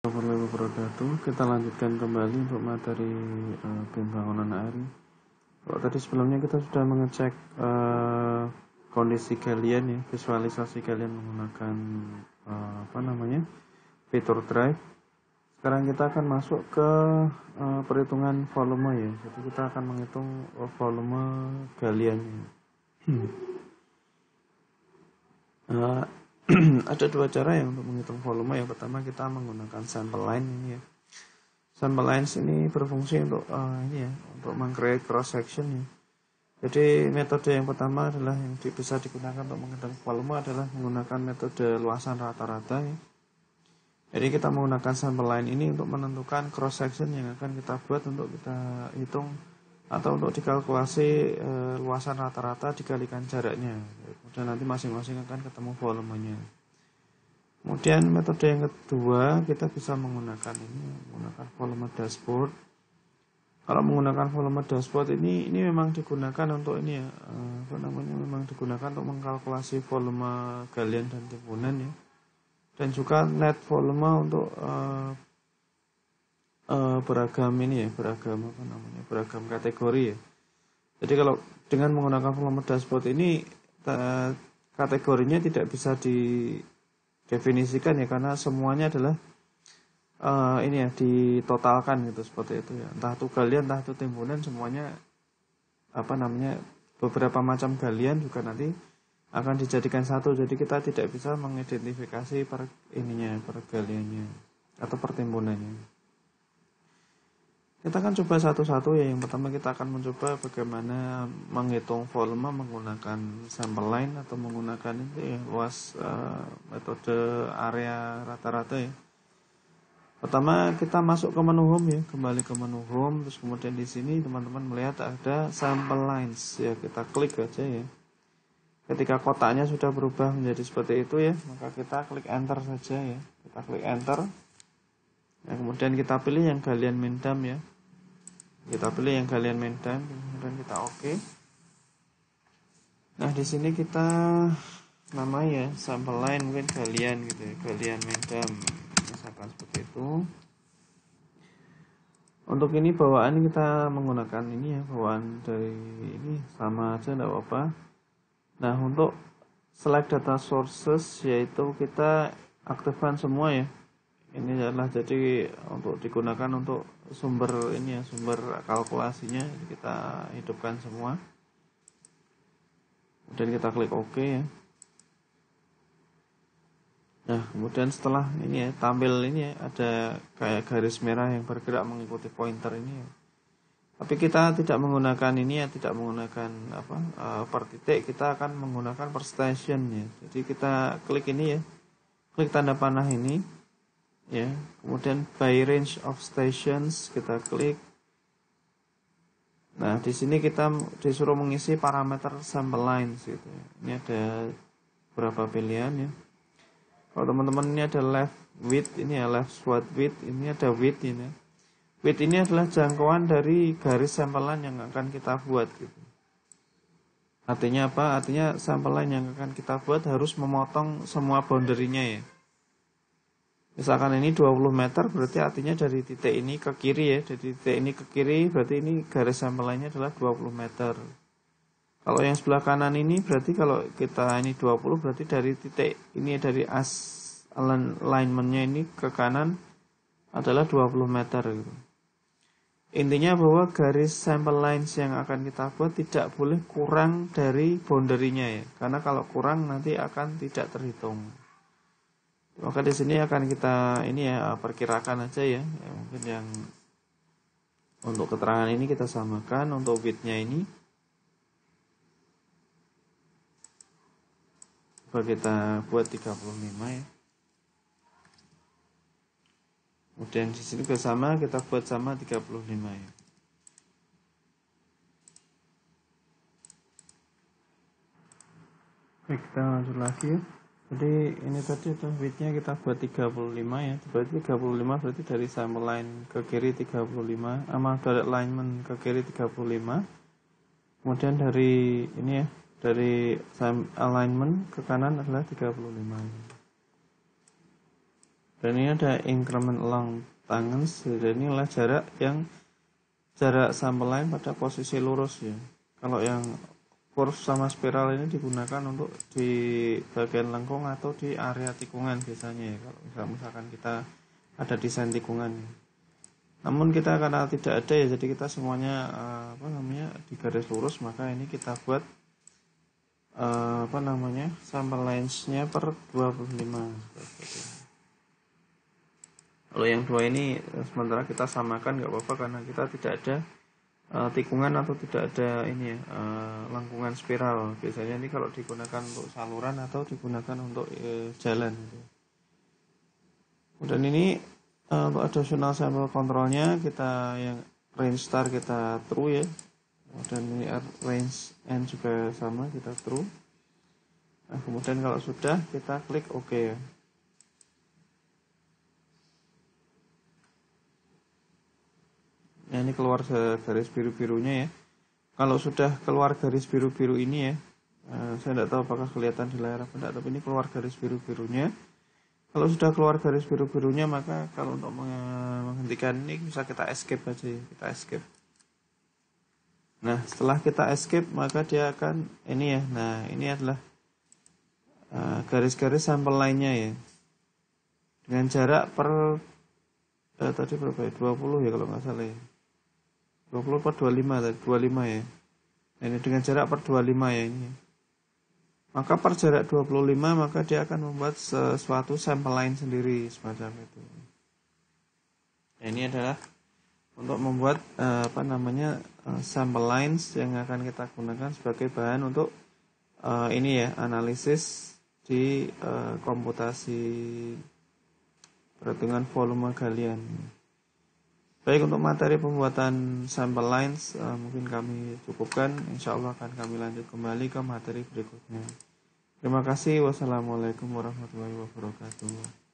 Warahmatullahi wabarakatuh. Kita lanjutkan kembali untuk materi BEM bangunan ARI. Kalau tadi sebelumnya kita sudah mengecek kondisi galian ya, visualisasi galian menggunakan fitur drive. Sekarang kita akan masuk ke perhitungan volume ya. Jadi kita akan menghitung volume galiannya. Ada dua cara ya untuk menghitung volume. Yang pertama kita menggunakan sample line ini ya. Sample lines ini berfungsi untuk untuk meng-create cross section ya. Jadi metode yang pertama adalah yang bisa digunakan untuk menghitung volume adalah menggunakan metode luasan rata-rata ya. Jadi kita menggunakan sample line ini untuk menentukan cross section yang akan kita buat untuk kita hitung atau untuk dikalkulasi luasan rata-rata dikalikan jaraknya. Kemudian nanti masing-masing akan ketemu volumenya. Kemudian metode yang kedua kita bisa menggunakan volume dashboard. Kalau menggunakan volume dashboard ini memang digunakan untuk memang digunakan untuk mengkalkulasi volume galian dan timbunan ya. Dan juga net volume untuk beragam kategori ya. Jadi kalau dengan menggunakan volume dashboard ini kategorinya tidak bisa didefinisikan ya, karena semuanya adalah ditotalkan gitu, seperti itu ya. Entah itu galian, entah itu timbunan, semuanya beberapa macam galian juga nanti akan dijadikan satu. Jadi kita tidak bisa mengidentifikasi per galiannya atau per timbunannya. Kita akan coba satu-satu ya. Yang pertama kita akan mencoba bagaimana menghitung volume menggunakan sample line atau menggunakan metode area rata-rata ya. Pertama kita masuk ke menu home ya, kembali ke menu home, terus kemudian di sini teman-teman melihat ada sample lines ya, kita klik aja ya. Ketika kotaknya sudah berubah menjadi seperti itu ya, maka kita klik enter saja ya. Kita klik enter. Nah, kemudian kita pilih yang galian mendam ya. Kita pilih yang galian mendam, kemudian kita oke. Nah, di sini kita namanya sample line mungkin galian gitu ya, galian mendam. Misalkan seperti itu. Untuk ini bawaan kita menggunakan ini ya, bawaan dari ini sama aja enggak apa-apa. Nah, untuk select data sources yaitu kita aktifkan semua ya. Ini adalah jadi untuk digunakan untuk sumber kalkulasinya, jadi kita hidupkan semua. Kemudian kita klik OK ya. Nah, kemudian setelah ini ya, tampil ini ya, ada kayak garis merah yang bergerak mengikuti pointer ini ya. Tapi kita tidak menggunakan ini ya, tidak menggunakan per titik, kita akan menggunakan per station ya. Jadi kita klik ini ya, klik tanda panah ini ya, kemudian by range of stations kita klik. Nah, di sini kita disuruh mengisi parameter sample lines gitu ya. Ini ada beberapa pilihan ya. Kalau teman-teman ini ada left width, ini ya left swath width, ini ada width ini. Width ini adalah jangkauan dari garis sample line yang akan kita buat gitu. Artinya apa? Artinya sample line yang akan kita buat harus memotong semua boundary-nya ya. Misalkan ini 20 meter, berarti artinya dari titik ini ke kiri ya. Dari titik ini ke kiri, berarti ini garis sampel lainnya adalah 20 meter. Kalau yang sebelah kanan ini, berarti kalau kita ini 20, berarti dari titik ini, dari as alignment-nya ini ke kanan adalah 20 meter gitu. Intinya bahwa garis sample lines yang akan kita buat tidak boleh kurang dari boundary-nya ya. Karena kalau kurang nanti akan tidak terhitung. Maka di sini akan kita perkirakan aja ya. Mungkin yang untuk keterangan ini kita samakan untuk width-nya ini. Coba kita buat 35 ya. Kemudian di sini juga sama, kita buat sama 35 ya. Baik, kita lanjut lagi ya. Jadi ini tadi itu width-nya kita buat 35 ya. Berarti 35 berarti dari sample line ke kiri 35 sama dari alignment ke kiri 35. Kemudian dari ini ya, dari alignment ke kanan adalah 35. Dan ini ada increment along tangents, dan ini adalah jarak sampel line pada posisi lurus ya. Kalau yang curve sama spiral ini digunakan untuk di bagian lengkung atau di area tikungan biasanya ya, kalau misalkan kita ada desain tikungan. Namun kita karena tidak ada ya, jadi kita semuanya di garis lurus, maka ini kita buat sampel lines-nya per 25. Kalau yang dua ini sementara kita samakan nggak apa-apa karena kita tidak ada tikungan atau tidak ada ini ya, lengkungan spiral. Biasanya ini kalau digunakan untuk saluran atau digunakan untuk jalan gitu. Dan ini untuk additional sample controlnya kita yang range start kita true ya, dan ini range end juga sama, kita true. Nah, kemudian kalau sudah kita klik OK ya. Nah, ini keluar garis biru-birunya ya. Kalau sudah keluar garis biru-biru ini ya, saya tidak tahu apakah kelihatan di layar apa tidak, tapi ini keluar garis biru-birunya. Kalau sudah keluar garis biru-birunya, maka kalau untuk menghentikan ini bisa kita escape aja ya, kita escape. Nah, setelah kita escape maka dia akan ini ya. Nah, ini adalah garis-garis sampel lainnya ya. Dengan jarak per tadi berapa ya? 20 ya kalau nggak salah ya. 20 per 25 tadi, 25 ya. Nah, ini dengan jarak per 25 ya ini. Maka per jarak 25 maka dia akan membuat sesuatu sampel line sendiri semacam itu. Nah, ini adalah untuk membuat sampel lines yang akan kita gunakan sebagai bahan untuk ini ya, analisis di komputasi perhitungan volume galian. Baik, untuk materi pembuatan sampel lines mungkin kami cukupkan. Insya Allah akan kami lanjut kembali ke materi berikutnya. Terima kasih. Wassalamualaikum warahmatullahi wabarakatuh.